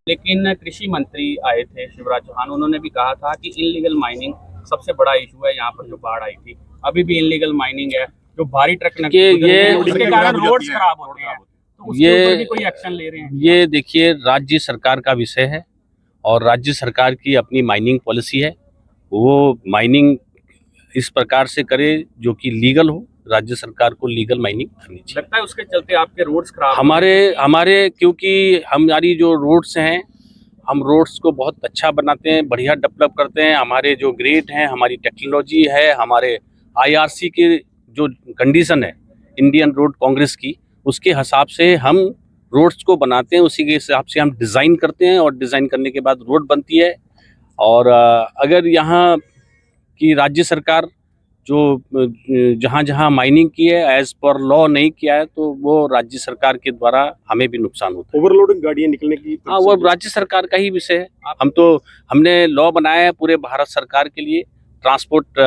लेकिन कृषि मंत्री आए थे शिवराज चौहान, उन्होंने भी कहा था कि इनलीगल माइनिंग सबसे बड़ा इशू है यहाँ पर। जो बाढ़ आई थी अभी भी इनलीगल माइनिंग है, जो भारी ट्रक उसके कारण रोड्स खराब होते हैं, तो उसके ऊपर भी कोई एक्शन ले रहे हैं? ये देखिए, राज्य सरकार का विषय है और राज्य सरकार की अपनी माइनिंग पॉलिसी है। वो माइनिंग इस प्रकार से करे जो कि लीगल हो। राज्य सरकार को लीगल माइनिंग करनी चाहिए। लगता है उसके चलते आपके रोड्स खराब हमारे क्योंकि हमारी जो रोड्स हैं, हम रोड्स को बहुत अच्छा बनाते हैं, बढ़िया डेवलप करते हैं। हमारे जो ग्रेड हैं, हमारी टेक्नोलॉजी है, हमारे आईआरसी की जो कंडीशन है इंडियन रोड कांग्रेस की, उसके हिसाब से हम रोड्स को बनाते हैं, उसी के हिसाब से हम डिज़ाइन करते हैं और डिज़ाइन करने के बाद रोड बनती है। और अगर यहाँ की राज्य सरकार जो जहाँ जहाँ माइनिंग की है एज पर लॉ नहीं किया है, तो वो राज्य सरकार के द्वारा हमें भी नुकसान होता है। ओवरलोडिंग गाड़ियाँ निकलने की, हाँ, वो राज्य सरकार का ही विषय है। हमने लॉ बनाया है पूरे भारत सरकार के लिए। ट्रांसपोर्ट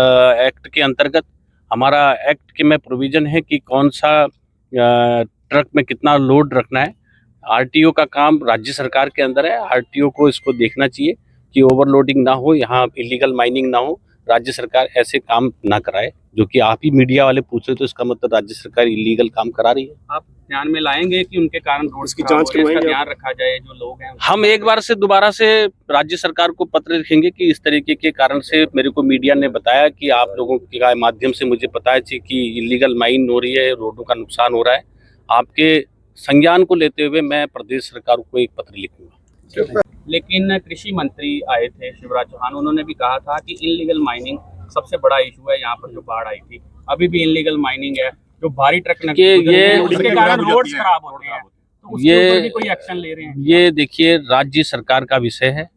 एक्ट के अंतर्गत हमारा एक्ट के में प्रोविजन है कि कौन सा ट्रक में कितना लोड रखना है। आरटीओ का काम राज्य सरकार के अंदर है। आरटीओ को इसको देखना चाहिए कि ओवरलोडिंग ना हो, यहाँ इलीगल माइनिंग ना हो। राज्य सरकार ऐसे काम ना कराए, जो कि आप ही मीडिया वाले पूछ रहे, तो इसका मतलब राज्य सरकार इलीगल काम करा रही है। आप ध्यान में लाएंगे कि उनके कारण रोड्स की जांच करवाएंगे, ध्यान रखा जाए जो लोग हैं? हम एक बार से दोबारा से राज्य सरकार को पत्र लिखेंगे कि इस तरीके के कारण से मेरे को मीडिया ने बताया कि आप लोगों के माध्यम से मुझे पता है कि इलीगल माइन हो रही है, रोडों का नुकसान हो रहा है। आपके संज्ञान को लेते हुए मैं प्रदेश सरकार को एक पत्र लिखूंगा। लेकिन कृषि मंत्री आए थे शिवराज चौहान, उन्होंने भी कहा था कि इनलीगल माइनिंग सबसे बड़ा इशू है यहाँ पर। जो बाढ़ आई थी अभी भी इनलीगल माइनिंग है, जो भारी ट्रक उसके कारण रोड्स खराब होते हैं, तो उसके ऊपर भी कोई एक्शन ले रहे हैं? ये देखिए, राज्य सरकार का विषय है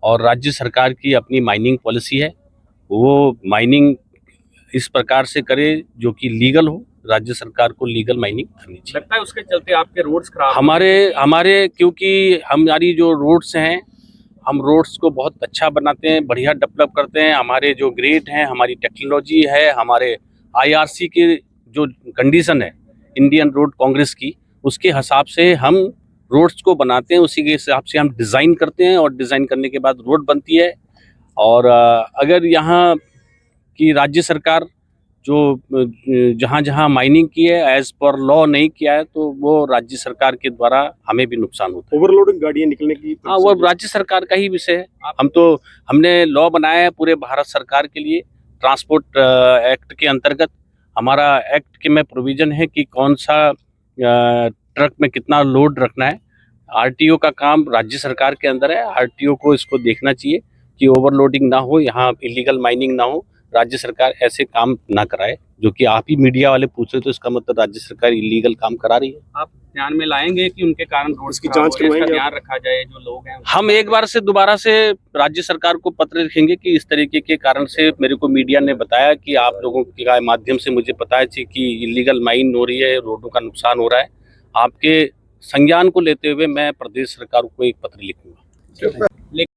और राज्य सरकार की अपनी माइनिंग पॉलिसी है। वो माइनिंग इस प्रकार से करे जो कि लीगल हो। राज्य सरकार को लीगल माइनिंग करनी चाहिए। लगता है उसके चलते आपके रोड्स खराब हमारे क्योंकि हमारी जो रोड्स हैं, हम रोड्स को बहुत अच्छा बनाते हैं, बढ़िया डेवलप करते हैं। हमारे जो ग्रेड हैं, हमारी टेक्नोलॉजी है, हमारे आईआरसी की जो कंडीशन है इंडियन रोड कांग्रेस की, उसके हिसाब से हम रोड्स को बनाते हैं, उसी के हिसाब से हम डिज़ाइन करते हैं और डिज़ाइन करने के बाद रोड बनती है। और अगर यहाँ की राज्य सरकार जो जहाँ जहाँ माइनिंग की है एज पर लॉ नहीं किया है, तो वो राज्य सरकार के द्वारा हमें भी नुकसान होता है। ओवरलोडिंग गाड़ियाँ निकलने की, हाँ, वो राज्य सरकार का ही विषय है। हमने लॉ बनाया है पूरे भारत सरकार के लिए। ट्रांसपोर्ट एक्ट के अंतर्गत हमारा एक्ट के में प्रोविजन है कि कौन सा ट्रक में कितना लोड रखना है। आरटीओ का काम राज्य सरकार के अंदर है। आरटीओ को इसको देखना चाहिए कि ओवरलोडिंग ना हो, यहाँ इलीगल माइनिंग ना हो। राज्य सरकार ऐसे काम ना कराए, जो कि आप ही मीडिया वाले पूछ रहे, तो इसका मतलब राज्य सरकार इलीगल काम करा रही है। आप ध्यान में लाएंगे कि उनके कारण रोड्स की जांच करवाएंगे, ध्यान रखा जाए जो लोग हैं? हम एक बार से दोबारा से राज्य सरकार को पत्र लिखेंगे कि इस तरीके के कारण से मेरे को मीडिया ने बताया कि आप लोगों के माध्यम से मुझे पता है कि इलीगल माइन हो रही है, रोडों का नुकसान हो रहा है। आपके संज्ञान को लेते हुए मैं प्रदेश सरकार को एक पत्र लिखूंगा।